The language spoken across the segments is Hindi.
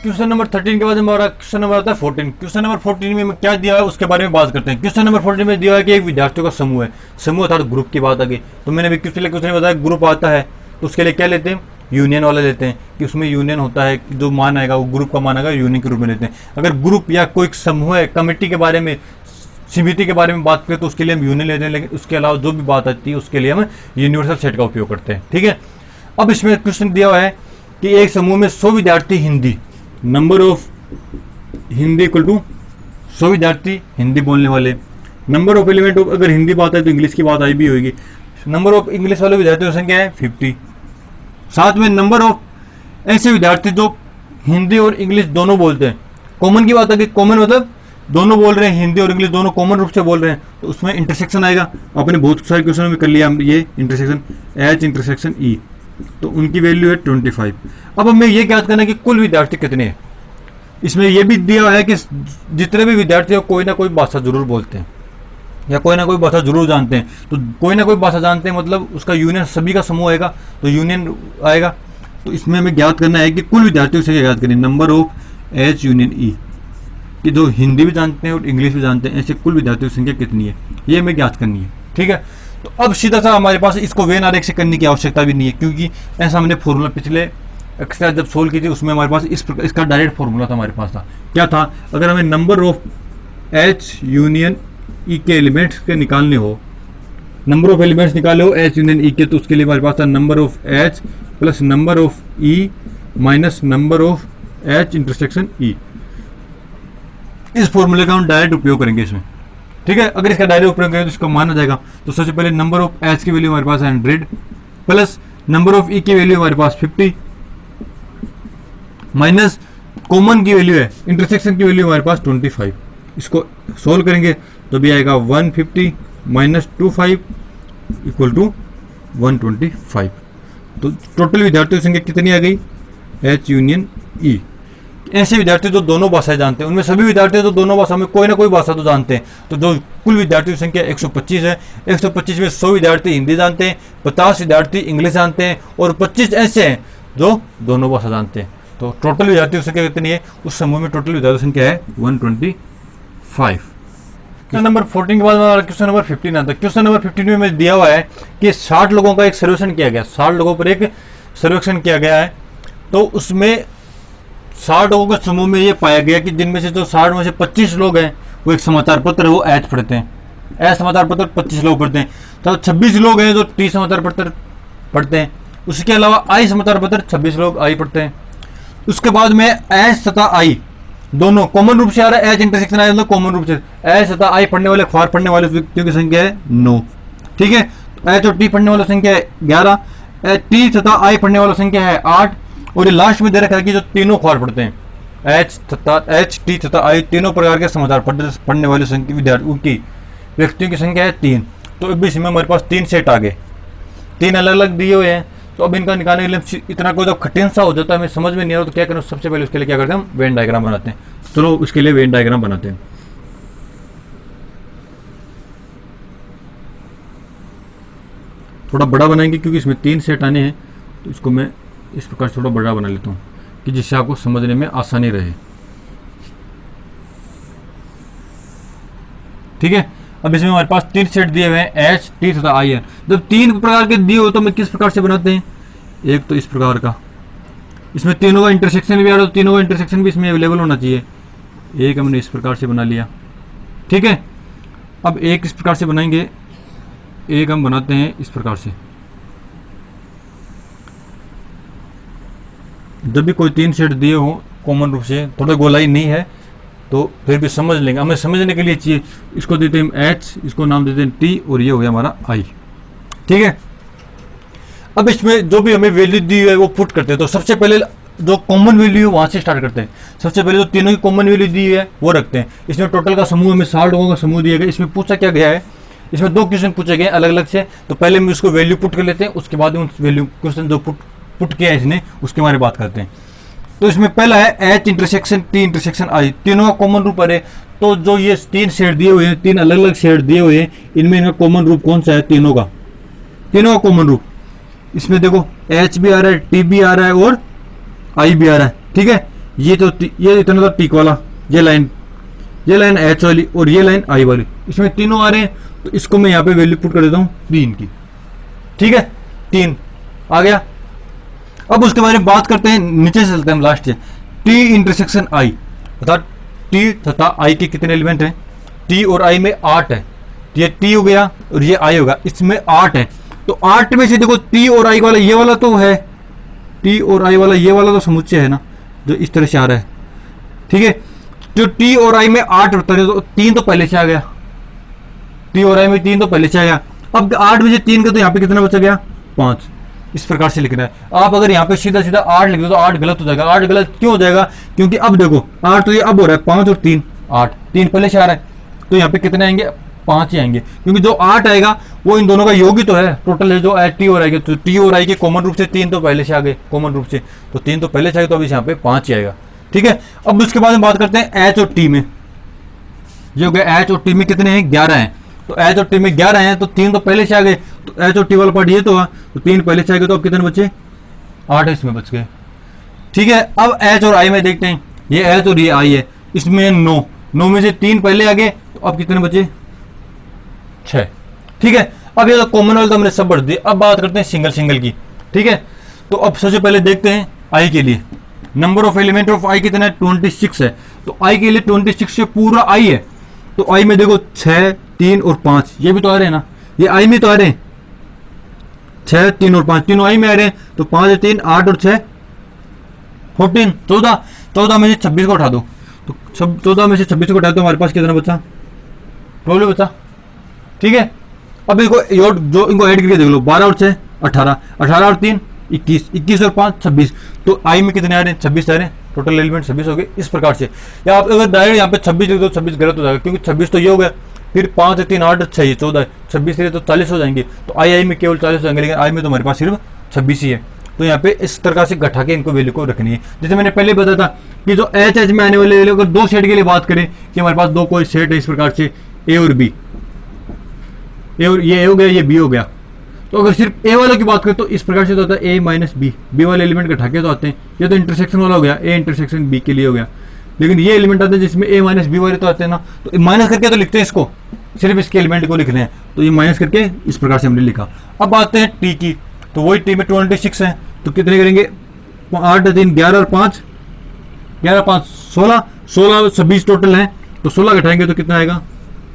क्वेश्चन नंबर 13 के बाद हमारा क्वेश्चन नंबर आता है 14। क्वेश्चन नंबर 14 में क्या दिया है उसके बारे में बात करते हैं। क्वेश्चन नंबर 14 में दिया है कि एक विद्यार्थियों का समूह है, समूह अर्थात ग्रुप की बात आ गई। तो मैंने भी पिछले क्वेश्चन में बताया ग्रुप आता है तो उसके लिए क्या लेते हैं, यूनियन वाला लेते हैं, कि उसमें यूनियन होता है, जो मान आएगा वो ग्रुप का मान आएगा, यूनियन के रूप में लेते हैं। अगर ग्रुप या कोई समूह है, कमेटी के बारे में, समिति के बारे में बात करें तो उसके लिए हम यूनियन लेते हैं, लेकिन उसके अलावा जो भी बात आती है उसके लिए हम यूनिवर्सल सेट का उपयोग करते हैं। ठीक है, अब इसमें क्वेश्चन दिया हुआ है कि एक समूह में 100 विद्यार्थी Hindi, number of Hindi equal to 100 विद्यार्थी हिंदी बोलने वाले, नंबर ऑफ एलिमेंट ऑफ, अगर हिंदी बात है तो इंग्लिश की बात आई भी होगी, नंबर ऑफ इंग्लिश वाले विद्यार्थियों की संख्या है 50। साथ में नंबर ऑफ ऐसे विद्यार्थी जो हिंदी और इंग्लिश दोनों बोलते हैं। कॉमन की बात है कि कॉमन मतलब दोनों बोल रहे हैं, हिंदी और इंग्लिश दोनों कॉमन रूप से बोल रहे हैं, तो उसमें इंटरसेक्शन आएगा। आपने बहुत सारे क्वेश्चन में कर लिया हम ये इंटरसेक्शन, एच इंटरसेक्शन ई, तो उनकी वैल्यू है 25। अब हमें ये ज्ञात करना है कि कुल विद्यार्थी कितने हैं। इसमें यह भी दिया है कि जितने भी विद्यार्थी हो कोई ना कोई भाषा जरूर बोलते हैं या कोई ना कोई भाषा जरूर जानते हैं। तो कोई ना कोई भाषा जानते हैं मतलब उसका यूनियन, सभी का समूह आएगा तो यूनियन आएगा। तो इसमें हमें ज्ञात करना है कि कुल विद्यार्थियों से ज्ञात करें नंबर ऑफ एच यूनियन ई, कि जो हिंदी भी जानते हैं और इंग्लिश भी जानते हैं, ऐसे कुल विद्यार्थियों की संख्या कितनी है, ये हमें ज्ञात करनी है। ठीक है, तो अब सीधा सा हमारे पास इसको वेन आरेख से करने की आवश्यकता भी नहीं है, क्योंकि ऐसा हमने फॉर्मूला पिछले एक्सरसाइज जब सोल्व की थी उसमें हमारे पास इसका डायरेक्ट फॉर्मूला था। हमारे पास था क्या था, अगर हमें नंबर ऑफ एच यूनियन ई के एलिमेंट्स के निकालने हो, नंबर ऑफ एलिमेंट्स निकाले हो एच यूनियन ई के, तो उसके लिए हमारे पास था number of H plus number of E minus number of H intersection E. इस फॉर्मूले का हम डायरेक्ट उपयोग करेंगे इसमें। ठीक है, अगर इसका डायरेक्ट उपयोग करेंगे तो इसका मान आ जाएगा। तो सबसे पहले नंबर ऑफ एच की वैल्यू हमारे पास है 100 प्लस नंबर ऑफ ई की वैल्यू हमारे पास 50 माइनस कॉमन की वैल्यू है, इंटरसेक्शन की वैल्यू हमारे पास 25। इसको सोल्व करेंगे तो भी आएगा 150 माइनस 25 इक्वल टू 125। तो टोटल विद्यार्थियों की संख्या कितनी आ गई, एच यूनियन ई। ऐसे विद्यार्थी जो दोनों भाषाएं जानते हैं, उनमें सभी विद्यार्थी जो दोनों भाषा में कोई ना कोई भाषा तो जानते हैं, तो जो कुल विद्यार्थियों की संख्या 125 है। 125 में 100 विद्यार्थी हिंदी जानते हैं, 50 विद्यार्थी इंग्लिश जानते हैं और 25 ऐसे हैं जो दोनों भाषा जानते हैं। तो टोटल विद्यार्थियों की संख्या कितनी है, उस समूह में टोटल विद्यार्थियों की संख्या है 125। क्वेश्चन नंबर 14 के बाद हमारा क्वेश्चन नंबर 15 आता है। क्वेश्चन नंबर 15 में दिया हुआ है कि 60 लोगों का एक सर्वेक्षण किया गया, 60 लोगों पर एक सर्वेक्षण किया गया है। तो उसमें 60 लोगों के समूह में ये पाया गया कि जिनमें से जो 60 में से 25 लोग हैं वो एक समाचार पत्र है वो एच पढ़ते हैं, एच समाचार पत्र 25 लोग पढ़ते हैं। तो 26 लोग हैं जो टी समाचार पत्र पढ़ते हैं। उसके अलावा आई समाचार पत्र 26 लोग आई पढ़ते हैं। उसके बाद में एच तथा आई दोनों कॉमन रूप से आ रहा है, एच इंटरसेक्शन आया मतलब कॉमन रूप से एच तथा आई पढ़ने वाले, अखबार पढ़ने वाले व्यक्तियों की संख्या है 9। ठीक है, एच और टी पढ़ने वालों की संख्या है 11, टी तथा आई पढ़ने वालों की संख्या है 8। और ये लास्ट में दे रखा है कि जो तीनों अखबार पढ़ते हैं, एच टी तथा आई तीनों प्रकार के समाचार पत्र पढ़ने वाले विद्यार्थियों की व्यक्तियों की संख्या है 3। तो अब इसमें हमारे पास 3 सेट आ गए, 3 अलग अलग दिए हुए हैं। तो अब इनका निकालने के लिए इतना कोई जब कठिन सा हो जाता है, हमें समझ में नहीं आ रहा तो क्या करें, सबसे पहले उसके लिए क्या करते हैं, हम वेन डायग्राम बनाते हैं। चलो उसके लिए वेन डायग्राम बनाते हैं। थोड़ा बड़ा बनाएंगे क्योंकि इसमें 3 सेट आने हैं, तो इसको मैं इस प्रकार थोड़ा बड़ा बना लेता हूँ कि जिससे आपको समझने में आसानी रहे। ठीक है, अब इसमें हमारे पास 3 सेट दिए हुए हैं, एच टी तथा आई है। जब 3 प्रकार के दिए हो तो हम किस प्रकार से बनाते हैं, एक तो इस प्रकार का, इसमें तीनों का इंटरसेक्शन भी आ रहा है, तो तीनों का इंटरसेक्शन भी इसमें अवेलेबल होना चाहिए। एक हमने इस प्रकार से बना लिया। ठीक है, अब एक इस प्रकार से बनाएंगे, एक हम बनाते हैं इस प्रकार से। जब भी कोई 3 सेट दिए हो कॉमन रूप से, थोड़ा गोलाई नहीं है तो फिर भी समझ लेंगे, हमें समझने के लिए चाहिए। इसको देते हैं एच, इसको नाम देते हैं टी और ये हो गया हमारा आई। ठीक है, अब इसमें जो भी हमें वैल्यू दी है वो पुट करते हैं। तो सबसे पहले जो कॉमन वैल्यू है वहाँ से स्टार्ट करते हैं। सबसे पहले जो तीनों की कॉमन वैल्यू दी है वो रखते हैं। इसमें टोटल का समूह हमें 60 लोगों का समूह दिया गया। इसमें पूछा क्या गया है, इसमें 2 क्वेश्चन पूछे गए अलग अलग से। तो पहले हम उसको वैल्यू पुट कर लेते हैं, उसके बाद में उस वैल्यू क्वेश्चन जो पुट किया है इसने उसके बारे में बात करते हैं। तो इसमें पहला है एच इंटरसेक्शन टी इंटरसेक्शन आई, तीनों का कॉमन रूप है। तो जो ये 3 शेड दिए हुए हैं, 3 अलग अलग शेड दिए हुए हैं, इनमें इनका कॉमन रूप कौन सा है, तीनों का कॉमन रूप। इसमें देखो एच भी आ रहा है, टी भी आ रहा है और आई भी आ रहा है। ठीक है, ये इतना तो टिक वाला, ये लाइन एच वाली और ये लाइन आई वाली, इसमें तीनों आ रहे हैं। तो इसको मैं यहाँ पे वैल्यू पुट कर देता हूँ 3 की, ठीक है, 3 आ गया। अब उसके बारे में बात करते हैं, नीचे से चलते हैं हम लास्ट से, टी इंटरसेक्शन आई, अर्थात टी तथा आई के कितने एलिमेंट हैं, टी और आई में 8 है। ये टी हो गया और ये आई होगा, इसमें 8 है। तो 8 में से देखो टी और आई वाला ये वाला तो है, टी और आई वाला ये वाला तो समुच्चय है ना, जो इस तरह से आ रहा है, ठीक है। जो टी और आई में 8 होता है तो 3 तो पहले से आ गया, टी और आई में 3 तो पहले से आ गया। अब 8 में से 3 का तो यहाँ पे कितना बचा गया, 5। इस प्रकार से लिखना है। आप अगर यहाँ पे सीधा सीधा 8 लिख दो तो 8 गलत हो जाएगा। 8 गलत क्यों हो जाएगा, क्योंकि अब देखो 8 तो ये अब हो रहा है 5 और 3 8, 3 पहले से आ रहा है, तो यहाँ पे कितने आएंगे, 5 ही आएंगे, क्योंकि जो 8 आएगा वो इन दोनों का योग ही तो है, टोटल है जो टी और आई के। तो टी और आई के कॉमन रूप से 3 तो पहले से आ गए, कॉमन रूप से तो 3 तो पहले से आ गए, तो अभी यहाँ पे 5 ही आएगा, ठीक है। अब उसके बाद हम बात करते हैं एच और टी में, जो हो गया एच और टी में कितने हैं, 11 हैं। तो एच और टी में 11 हैं, तो 3 तो पहले से आ गए, तो एच और टी वाला पार्ट ये तो हुआ, तो 3 पहले से आ गए, तो अब कितने बचे, 8 इसमें बच गए, ठीक है। अब एच और आई में देखते हैं, ये एच और ये आई है, इसमें 9 में से 3 पहले आ गए, तो अब कितने बचे, 6, ठीक है। अब ये तो कॉमन वाले तो हमने सब बढ़ दिए। अब बात करते हैं सिंगल की, ठीक है। तो अब सबसे पहले देखते हैं आई के लिए, नंबर ऑफ एलिमेंट ऑफ आई कितना है, 26 है। तो आई के लिए 26 से पूरा आई है, तो आई में देखो 6, 3 और 5, ये भी तो आ रहे हैं ना, ये आई में तो आ रहे हैं, 6, 3 और 5 तीनों आई में आ रहे हैं। तो 5 3 8 और 6 14, 14 में से 26 को उठा दो, तो 14 में से 26 को उठा दो, हमारे पास कितना बचा, 12 बचा, ठीक है। अब इनको जो इनको ऐड करके देख लो, 12 और 6 18, 18 और 3 21, 21 और 5 26, तो आई में कितने आ रहे हैं, 26 आ रहे हैं, टोटल एलिमेंट 26 हो गए। इस प्रकार से, या आप अगर डायरेक्ट यहाँ पे 26 लिख दो, 26 गलत हो जाएगा, क्योंकि 26 तो ये हो गया, फिर 5 3 8 6 ये 14 है, 26 से तो 40 हो जाएंगे, तो आई में केवल 40 हो जाएंगे, लेकिन आई में तो हमारे पास सिर्फ 26 ही है। तो यहाँ पे इस तरह से घटा के इनको वैल्यू को रखनी है। जैसे मैंने पहले बताया था कि जो एच में आने वाले वैल्यू, अगर 2 सेट के लिए बात करें कि हमारे पास 2 कोई सेट है इस प्रकार से, ए और बी, ए और ये ए हो गया, ये बी हो गया, तो अगर सिर्फ ए वालों की बात करें तो इस प्रकार से तो होता है ए माइनस बी वाले एलिमेंट घटा के तो आते हैं। ये तो इंटरसेक्शन वाला हो गया, ए इंटरसेक्शन बी के लिए हो गया, लेकिन ये एलिमेंट आते हैं जिसमें ए माइनस बी वाले तो आते हैं ना, तो माइनस करके तो लिखते हैं इसको, सिर्फ इसके एलिमेंट को लिख रहे हैं, तो ये माइनस करके इस प्रकार से हमने लिखा। अब आते हैं टी की, तो वही टी में 26 है, तो कितने करेंगे, 8 3 11 और 5 11 5 16 16 26 टोटल है, तो 16 घटाएंगे तो कितना आएगा,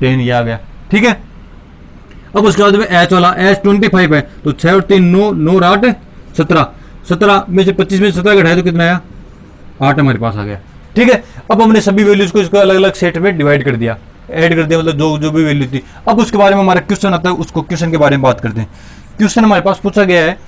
10 ये आ गया, ठीक है। अब उसके बाद में एच वाला, एच 25 है, तो 6 और 3 9 9 और 8 17, 17 में से 25 में से 17 घटाए तो कितना आया, 8 हमारे पास आ गया, ठीक है। अब हमने सभी वैल्यूज को इसको अलग अलग सेट में डिवाइड कर दिया, ऐड कर दिया, मतलब जो जो भी वैल्यू थी। अब उसके बारे में हमारा क्वेश्चन आता है, उसको क्वेश्चन के बारे में बात करते हैं। क्वेश्चन हमारे पास पूछा गया है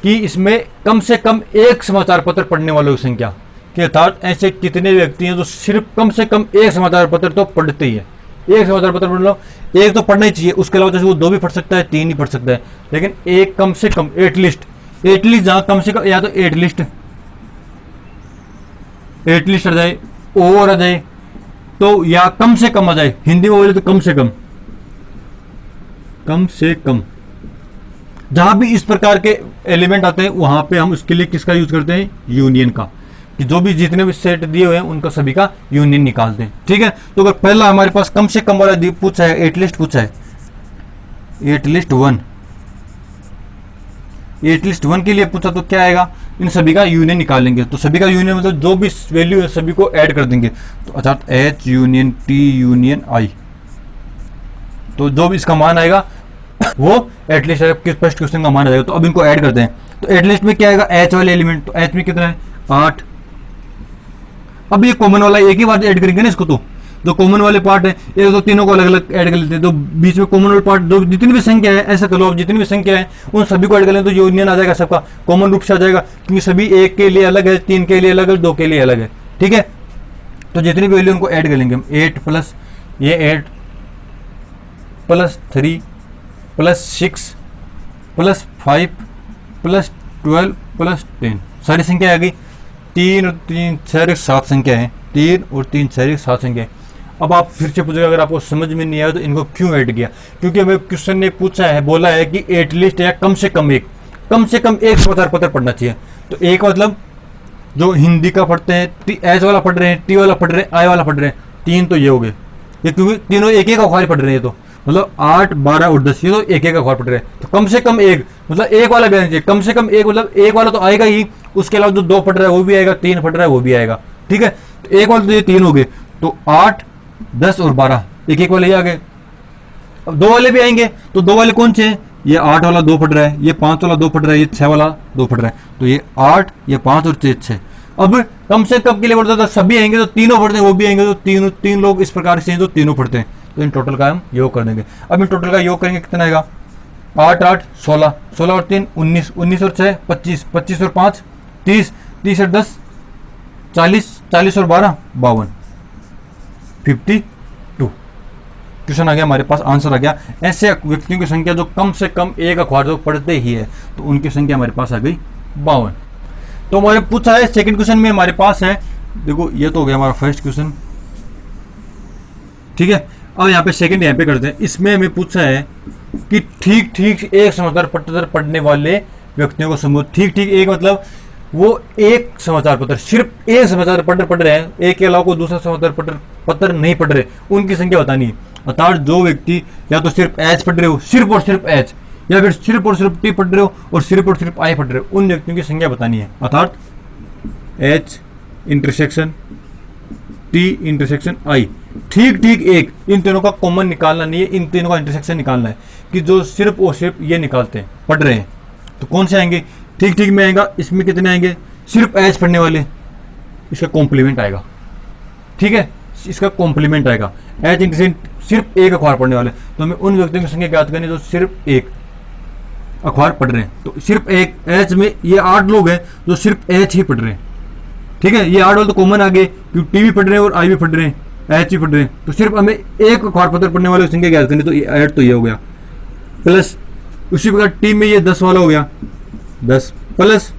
कि इसमें कम से कम एक समाचार पत्र पढ़ने वालों की संख्या, कि अर्थात ऐसे कितने व्यक्ति हैं जो सिर्फ कम से कम एक समाचार पत्र तो पढ़ते ही है। एक समाचार पत्र पढ़ लो, एक तो पढ़ना ही चाहिए, उसके अलावा जैसे वो 2 भी पढ़ सकता है, 3 ही पढ़ सकता है, लेकिन एक कम से कम एटलीस्ट जहां कम से कम, या तो एटलीस्ट आ जाए, ओवर आ जाए, तो या कम से कम आ जाए, हिंदी में बोले तो कम से कम जहां भी इस प्रकार के एलिमेंट आते हैं वहां पे हम उसके लिए किसका यूज करते हैं, यूनियन का, कि जो भी जितने भी सेट दिए हुए हैं उनका सभी का यूनियन निकालते हैं, ठीक है। तो अगर पहला हमारे पास कम से कम वाला पूछा है, एटलीस्ट पूछा है, एटलीस्ट वन के लिए पूछा, तो क्या आएगा, इन सभी का यूनियन निकालेंगे। तो सभी का यूनियन मतलब जो भी वैल्यू है सभी को ऐड कर देंगे, तो अर्थात एच यूनियन टी यूनियन आई, तो जो भी इसका मान आएगा वो एटलीस्ट फर्स्ट क्वेश्चन का मान आ जाएगा। तो अब इनको ऐड करते हैं, तो एटलीस्ट में क्या आएगा, एच वाले एलिमेंट, तो एच में कितना है 8। अब ये कॉमन वाला एक ही बार ऐड करेंगे ना इसको, तो जो कॉमन वाले पार्ट है ये तो तीनों को अलग अलग ऐड कर लेते हैं, तो बीच में कॉमन वाले पार्ट जो जितनी भी संख्या है, ऐसा कर लो, अब जितनी भी संख्या है उन सभी को ऐड कर लें तो यूनियन आ जाएगा, सबका कॉमन रूप से आ जाएगा, क्योंकि सभी एक के लिए अलग है, 3 के लिए अलग है, 2 के लिए अलग है, ठीक है। तो जितनी भी वैल्यू उनको ऐड कर लेंगे हम, 8 प्लस ये 8 plus 3 plus 6 plus 5 plus 12 plus 10, सारी संख्या आ गई। 3 और 3 6 7 संख्या है, 3 और 3 6 7 संख्या है। अब आप फिर से पूछेगा, अगर आपको समझ में नहीं आया तो इनको क्यों ऐड किया, क्योंकि हमें क्वेश्चन ने पूछा है, बोला है कि एटलीस्ट या कम से कम एक समाचार पत्र पढ़ना चाहिए। तो एक मतलब जो हिंदी का पढ़ते हैं, एच वाला पढ़ रहे हैं, टी वाला पढ़ रहे हैं, आई वाला पढ़ रहे हैं, 3 तो ये हो गए, ये क्योंकि तीनों एक एक अखबार पढ़ रहे हैं, तो मतलब 8, 12 और 10 ये तो एक एक अखबार पढ़ रहे हैं, तो कम से कम एक, मतलब एक वाला भी आना चाहिए, कम से कम एक, मतलब एक वाला तो आएगा ही, उसके अलावा जो 2 पढ़ रहा है वो भी आएगा, 3 पढ़ रहा है वो भी आएगा, ठीक है। तो एक वाले तो ये 3 हो गए, तो 8, 10 और 12 एक एक वाले ये आ गए। अब 2 वाले भी आएंगे, तो 2 वाले कौन से हैं, ये 8 वाला 2 पढ़ रहा है, ये 5 वाला 2 पढ़ रहा है, ये 6 वाला 2 पढ़ रहा है, तो ये 8, ये 5 और 6। अब कम से कम के लिए पढ़ता था, सभी आएंगे तो तीनों पढ़ते हैं, वो भी आएंगे तो तीन लोग इस प्रकार से हैं तो तीनों पढ़ते हैं, तो इन टोटल का हम योग कर देंगे। अब इन टोटल का योग करेंगे, कितना आएगा, 8, 8, 16, 16 और 3 19, 19 और 6 25, 25 और 5 30, 30 और 10 40, 40 और 12 52, 52 क्वेश्चन आ गया हमारे पास, आंसर आ गया। ऐसे व्यक्तियों की संख्या जो कम से कम एक अखबार जो पढ़ते ही है, तो उनकी संख्या हमारे पास आ गई 52। तो हमारे पूछा है सेकंड क्वेश्चन में हमारे पास है, देखो ये तो हो गया हमारा फर्स्ट क्वेश्चन, ठीक है। अब यहाँ पे सेकंड यहाँ पे करते हैं, इसमें हमें पूछा है कि ठीक ठीक एक समाचार पत्र पढ़ने वाले व्यक्तियों को समूह, ठीक ठीक एक मतलब वो एक समाचार पत्र, सिर्फ एक समाचार पत्र पढ़ रहे हैं, एक के अलावा कोई दूसरा समाचार पत्र नहीं पढ़ रहे, उनकी संख्या बतानी है। अर्थात जो व्यक्ति या तो सिर्फ एच पढ़ रहे हो, सिर्फ और सिर्फ एच, या फिर सिर्फ और सिर्फ टी पढ़ रहे हो और सिर्फ आई पढ़ रहे हो, उन व्यक्तियों की संख्या बतानी है। अर्थात एच इंटरसेक्शन टी इंटरसेक्शन आई, ठीक ठीक एक, इन तीनों का कॉमन निकालना नहीं है, इन तीनों का इंटरसेक्शन निकालना है कि जो सिर्फ और सिर्फ ये निकालते हैं, पढ़ रहे हैं, तो कौन से आएंगे, ठीक ठीक में आएगा। इसमें कितने आएंगे, सिर्फ एच पढ़ने वाले, इसका कॉम्प्लीमेंट आएगा, ठीक है, इसका कॉम्प्लीमेंट आएगा। एच इंटरसेक्शन सिर्फ एक अखबार पढ़ने वाले, तो हमें उन व्यक्तियों की संख्या ज्ञात करनी जो सिर्फ एक अखबार पढ़ रहे हैं, तो सिर्फ एक एच में ये 8 लोग हैं जो सिर्फ एच ही पढ़ रहे हैं, ठीक है। ये 8 वाले तो कॉमन आ गए, क्योंकि टी भी पढ़ रहे हैं और आई भी पढ़ रहे हैं, एच ही पढ़ रहे हैं, तो सिर्फ हमें एक अखबार पत्र पढ़ने वाले की संख्या ज्ञात करनी, तो ये ऐड तो ये हो गया, प्लस उसी प्रकार टी में ये 10 वाला हो गया, 10 प्लस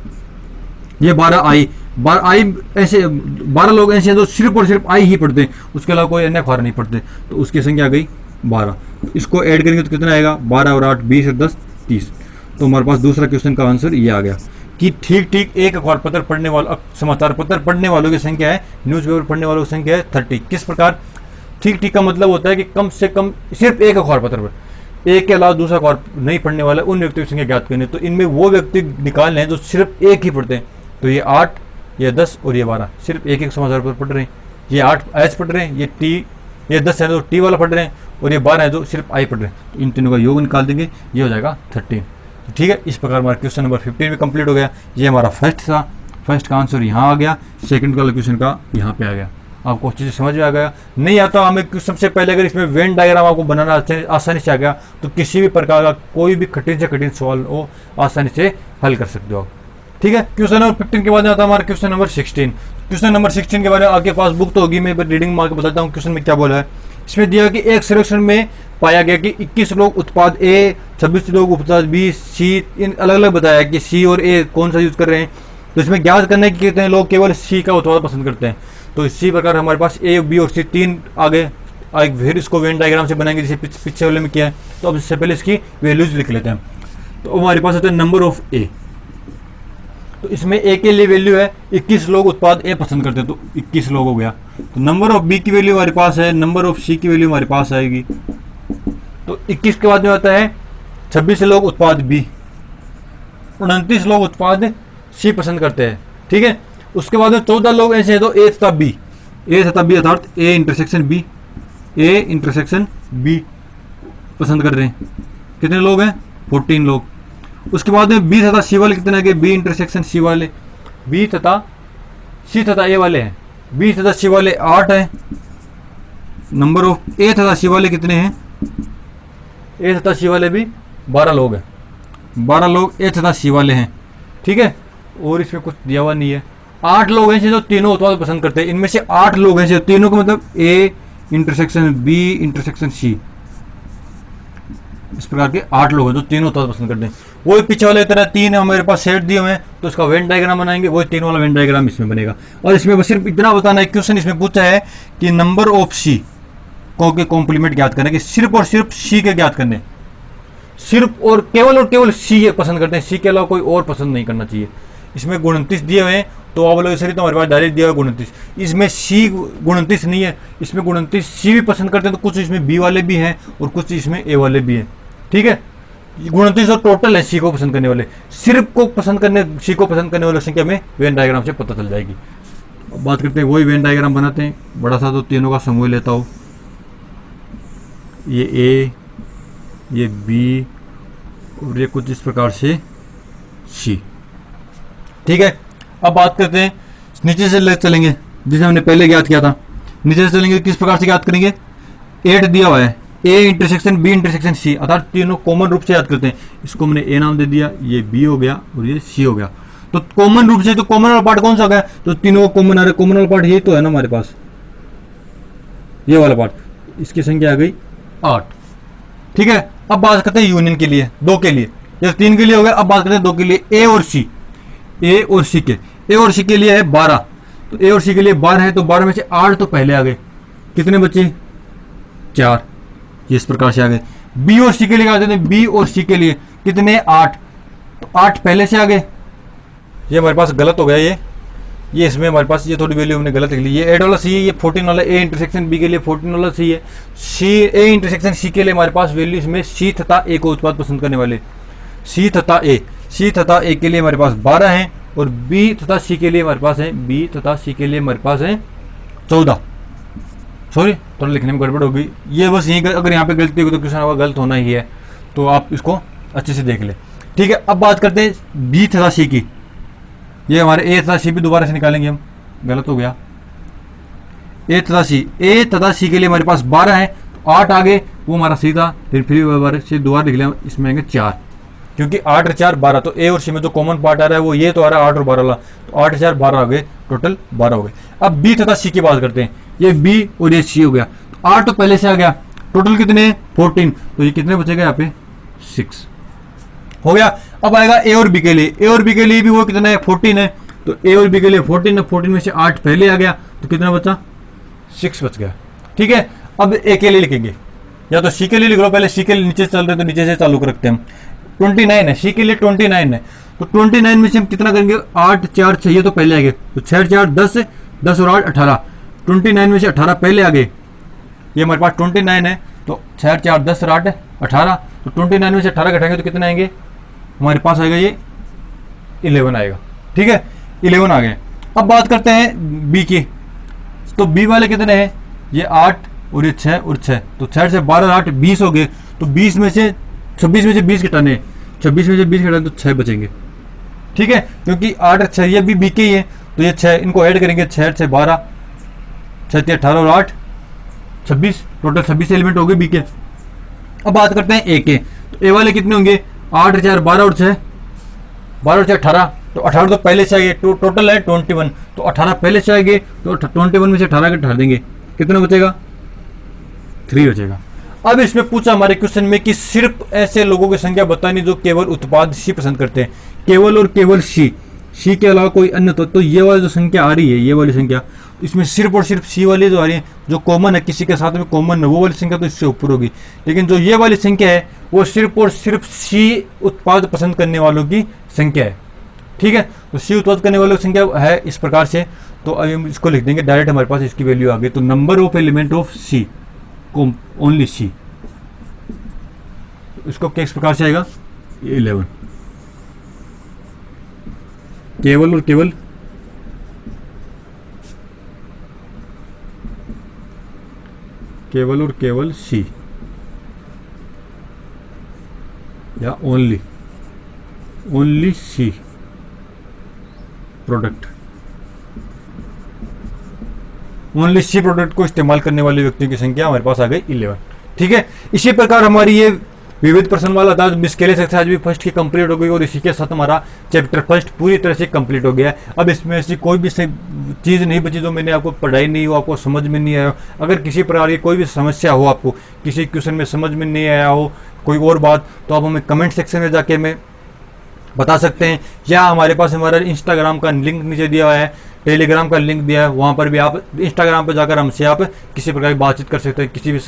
ये 12 आई, 12 आई ऐसे 12 लोग ऐसे हैं जो सिर्फ और सिर्फ आई ही पढ़ते हैं, उसके अलावा कोई अन्य अखबार नहीं पढ़ते, तो उसकी संख्या आ गई 12। तो इसको ऐड करेंगे तो कितना आएगा, 12 और 8 20 और 10 30। तो हमारे पास दूसरा क्वेश्चन का आंसर ये आ गया कि ठीक ठीक एक अखबार पत्र पढ़ने वाला, समाचार पत्र पढ़ने वालों की संख्या है, न्यूज़पेपर पढ़ने वालों की संख्या है 30। किस प्रकार, ठीक ठीक का मतलब होता है कि कम से कम सिर्फ एक अखबार पत्र पर, एक के अलावा दूसरा अखबार नहीं पढ़ने वाला, उन व्यक्तियों की संख्या ज्ञात करनी। तो इनमें वो व्यक्ति निकालने हैं जो सिर्फ एक ही पढ़ते हैं, तो ये 8, ये 10 और ये 12 सिर्फ एक एक समाचार पत्र पढ़ रहे हैं, ये 8 एच पढ़ रहे हैं, ये 10 है जो टी वाला पढ़ रहे हैं, और ये 12 है जो सिर्फ आई पढ़ रहे हैं, तो इन तीनों का योग निकाल देंगे, ये हो जाएगा 13, ठीक है। इस प्रकार हमारा क्वेश्चन नंबर 15 भी कंप्लीट हो गया। ये हमारा फर्स्ट था, फर्स्ट का आंसर यहाँ आ गया, सेकंड वाला क्वेश्चन का यहाँ पे आ गया। आपको अच्छे से समझ में आ गया, नहीं आता हमें सबसे पहले अगर इसमें वेन डायग्राम आपको बनाना आसानी से आ गया, तो किसी भी प्रकार का कोई भी कठिन से कठिन सवाल हो आसानी से हल कर सकते हो आप, ठीक है। क्वेश्चन नंबर 15 के बाद में आता है हमारा क्वेश्चन नंबर 16। क्वेश्चन नंबर 16 के बारे में आपके पास बुक तो होगी, मैं रीडिंग मार के बताता हूँ क्वेश्चन में क्या बोला है। इसमें दिया कि एक सर्वेक्षण में पाया गया कि 21 लोग उत्पाद ए, 26 लोग उत्पाद बी, सी, इन अलग अलग बताया कि सी और ए कौन सा यूज कर रहे हैं। तो इसमें ज्ञात करने की कितने लोग केवल सी का उत्पाद पसंद करते हैं। तो इसी प्रकार हमारे पास ए, बी और सी 3 आगे फिर इसको वेन डायग्राम से बनाएंगे जैसे पीछे वाले में किया है। तो अब इससे पहले इसकी वैल्यूज लिख लेते हैं। तो हमारे पास होता है नंबर ऑफ ए, तो इसमें ए के लिए वैल्यू है 21 लोग उत्पाद ए पसंद करते हैं, तो 21 लोग हो गया। तो नंबर ऑफ बी की वैल्यू हमारे पास है, नंबर ऑफ सी की वैल्यू हमारे पास आएगी। तो 21 के बाद में आता है 26 लोग उत्पाद बी, 29 लोग उत्पाद सी पसंद करते हैं, ठीक है। उसके बाद में 14 लोग ऐसे हैं तो ए तथा बी, अर्थात ए इंटरसेक्शन बी पसंद कर रहे हैं। कितने लोग हैं, 14 लोग। उसके बाद में बी तथा सी वाले कितने आगे, बी इंटरसेक्शन सी वाले, बी तथा सी तथा ए वाले हैं, बी तथा सी वाले 8 हैं। नंबर ऑफ ए तथा सी वाले कितने हैं, ए तथा सी वाले भी 12 लोग हैं, 12 लोग ए तथा सी वाले हैं, ठीक है। और इसमें कुछ दिया हुआ नहीं है। 8 लोग हैं जो तीनों उत्पाद पसंद करते हैं, इनमें से 8 लोग हैं तीनों को मतलब A intersection B intersection C, इस प्रकार के 8 लोग हैं जो तीनों उत्पाद पसंद करते हैं। वही पीछे वाले तरह 3 है हमारे पास सेट दिए हुए हैं, तो उसका वेन डायग्राम बनाएंगे, वही 3 वाला वेन डायग्राम इसमें बनेगा। और इसमें बस सिर्फ इतना बताना है, क्वेश्चन इसमें पूछा है कि नंबर ऑफ सी को के कॉम्प्लीमेंट ज्ञात करने के, सिर्फ और सिर्फ सी के ज्ञात करने, सिर्फ और केवल सी ये पसंद करते हैं, सी के अलावा कोई और पसंद नहीं करना चाहिए। इसमें 29 दिए हुए हैं तो अवयव श्रेणी तो हमारे पास डायरेक्ट दिया हुआ 29। इसमें सी 29 नहीं है, इसमें 29 सी भी पसंद करते हैं, तो कुछ इसमें बी वाले भी हैं और कुछ इसमें ए वाले भी हैं। ठीक है, 29 तो टोटल है सी को पसंद करने वाले, सिर्फ को पसंद करने सी को पसंद करने वाले संख्या में वेन डायग्राम से पता चल जाएगी। अब बात करते हैं, वही वेन डायग्राम बनाते हैं, बड़ा सा तो तीनों का समूह लेता हूँ, ये ए, ये बी और ये कुछ इस प्रकार से सी। ठीक है, अब बात करते हैं नीचे से ले चलेंगे, जिसे हमने पहले ज्ञात किया था। नीचे से चलेंगे, किस प्रकार से ज्ञात करेंगे, 8 दिया हुआ है, A intersection B intersection C, अर्थात तीनों कॉमन रूप से याद करते हैं। इसको हमने ए नाम दे दिया, ये बी हो गया और ये सी हो गया। तो कॉमन रूप से तो कॉमन वाला पार्ट कौन सा हो गया, तो तीनों कॉमन आ रहे, कॉमन वाला पार्ट ये तो है ना हमारे पास, ये वाला पार्ट, इसकी संख्या आ गई 8। ठीक है, अब बात करते हैं यूनियन के लिए, 2 के लिए, जैसे 3 के लिए हो गया, अब बात करते हैं 2 के लिए, ए और सी। ए और सी के, ए और सी के लिए है 12, तो ए और सी के लिए 12 है, तो 12 में से 8 तो पहले आ गए, कितने बचे 4, इस प्रकार से आ गए। बी और सी के लिए कहते हैं, बी और सी के लिए कितने 8, तो 8 पहले से आ गए। ये हमारे पास गलत हो गया, ये इसमें हमारे पास ये थोड़ी वैल्यू हमने गलत लिख ली, ये 8 वाला सी है, ये 14 वाला ए इंटरसेक्शन बी के लिए 14 वाला सी है, सी ए इंटरसेक्शन सी के लिए हमारे पास वैल्यू इसमें सी तथा ए को उत्पाद पसंद करने वाले, सी तथा ए के लिए हमारे पास 12 हैं, और बी तथा सी के लिए हमारे पास है, बी तथा सी के लिए हमारे पास है 14। सॉरी, थोड़ा लिखने में गड़बड़ हो गई, ये बस यहीं, अगर यहाँ पे गलती होगी तो क्वेश्चन गलत होना ही है, तो आप इसको अच्छे से देख लें। ठीक है, अब बात करते हैं बी तथा सी की, ये हमारे ए तथा सी भी दोबारा से निकालेंगे हम, गलत हो गया, ए तथा सी के लिए हमारे पास 12 है, तो 8 आगे, वो हमारा सी था, फिर से दोबारा लिख लिया, इसमें आएंगे 4, क्योंकि 8 और 4 12, तो ए और सी में जो कॉमन पार्ट आ रहा है वो ये तो आ रहा है 8 और 12 वाला, तो 8 और 4 12 आ गए, टोटल 12 हो गए। अब बी तथा सी की बात करते हैं, ये बी और ये सी हो गया, तो 8 तो पहले से आ गया, टोटल कितने 14, तो ये कितने बचेगा यहाँ पे 6 हो गया। अब आएगा ए और बी के लिए, ए और बी के लिए भी वो कितना है 14 है, तो ए और बी के लिए 14 है, 14 में से 8 पहले आ गया, तो कितना बचा 6 बच गया। ठीक है, अब ए के लिए लिखेंगे, या तो सी के लिए लिख लो, पहले सी के लिए नीचे चल रहे तो नीचे से चालू कर रखते हैं, 29 है, सी के लिए 29 है, तो 29 में से हम कितना करेंगे 8 4 6, ये तो पहले आ गए, तो 6 4 10, 10 और 8 18, 29 में से 18 पहले आ गए, ये हमारे पास 29 है, तो 6 4 10 और 8 18, तो 29 में से 18 घटाएंगे तो कितने आएंगे, हमारे पास आएगा ये 11 आएगा। ठीक है, 11 आ गए। अब बात करते हैं बी की, तो बी वाले कितने हैं, ये 8 और ये 6 और 6, तो 6 से 12 8 20 हो गए, तो 26 में से 20 घटाने, 26 में से 20 घटाने तो 6 बचेंगे। ठीक है, क्योंकि 8 और 6 ये भी बी के ही है, तो ये 6 इनको ऐड करेंगे, 6 6 12, 6 18 और 8 26, टोटल 26 एलिमेंट हो गए बी के। अब बात करते हैं ए के, तो ए वाले कितने होंगे 8 और 4 12 और 6, 12 और 6 18, तो 18 तो पहले से आएंगे, टोटल है 21, तो 18 पहले से आएंगे, तो 21 में से 18 घटा देंगे, कितना बचेगा 3 बचेगा। अब इसमें पूछा हमारे क्वेश्चन में कि सिर्फ ऐसे लोगों की संख्या बतानी जो केवल उत्पाद सी पसंद करते हैं, केवल और केवल सी के अलावा कोई अन्य, तो ये वाली जो संख्या आ रही है, ये वाली संख्या, इसमें सिर्फ और सिर्फ सी वाली जो आ रही है, जो कॉमन है, किसी के साथ में कॉमन है, वो वाली संख्या तो इससे ऊपर होगी, लेकिन जो ये वाली संख्या है वो सिर्फ और सिर्फ सी उत्पाद पसंद करने वालों की संख्या है। ठीक है, तो सी उत्पाद करने वालों की संख्या है इस प्रकार से, तो अभी हम इसको लिख देंगे डायरेक्ट, हमारे पास इसकी वैल्यू आ गई, तो number of element of C, only C, इसको किस प्रकार से आएगा 11, केवल और केवल केवल और केवल सी, या ओनली सी प्रोडक्ट, ओनली सी प्रोडक्ट को इस्तेमाल करने वाले व्यक्तियों की संख्या हमारे पास आ गई 11। ठीक है, इसी प्रकार हमारी ये विविध प्रश्न वाला था मिसकेलियस एक्सरसाइज भी फर्स्ट की कंप्लीट हो गई, और इसी के साथ हमारा चैप्टर फर्स्ट पूरी तरह से कंप्लीट हो गया है। अब इसमें ऐसी कोई भी चीज़ नहीं बची जो मैंने आपको पढ़ाई नहीं हो, आपको समझ में नहीं आया हो। अगर किसी प्रकार की कोई भी समस्या हो, आपको किसी क्वेश्चन में समझ में नहीं आया हो, कोई और बात, तो आप हमें कमेंट सेक्शन में जाके हमें बता सकते हैं, या हमारे पास हमारा इंस्टाग्राम का लिंक नीचे दिया हुआ है, टेलीग्राम का लिंक दिया है, वहाँ पर भी आप इंस्टाग्राम पर जाकर हमसे आप किसी प्रकार की बातचीत कर सकते हैं, किसी भी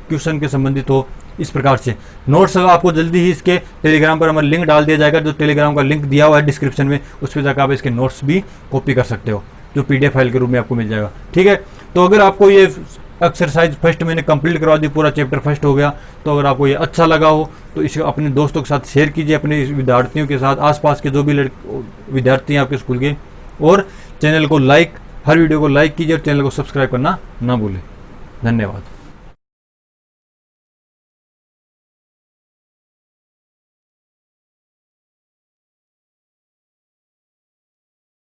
क्वेश्चन के संबंधित हो। इस प्रकार से नोट्स आपको जल्दी ही इसके टेलीग्राम पर हमारा लिंक डाल दिया जाएगा, जो टेलीग्राम का लिंक दिया हुआ है डिस्क्रिप्शन में, उस पर जाकर आप इसके नोट्स भी कॉपी कर सकते हो, जो PDF फाइल के रूप में आपको मिल जाएगा। ठीक है, तो अगर आपको ये एक्सरसाइज फर्स्ट मैंने कंप्लीट करवा दी, पूरा चैप्टर फर्स्ट हो गया, तो अगर आपको ये अच्छा लगा हो तो इसे अपने दोस्तों के साथ शेयर कीजिए, अपने विद्यार्थियों के साथ, आसपास के जो भी विद्यार्थी हैं आपके स्कूल के, और चैनल को लाइक, हर वीडियो को लाइक कीजिए और चैनल को सब्सक्राइब करना ना भूलें। धन्यवाद।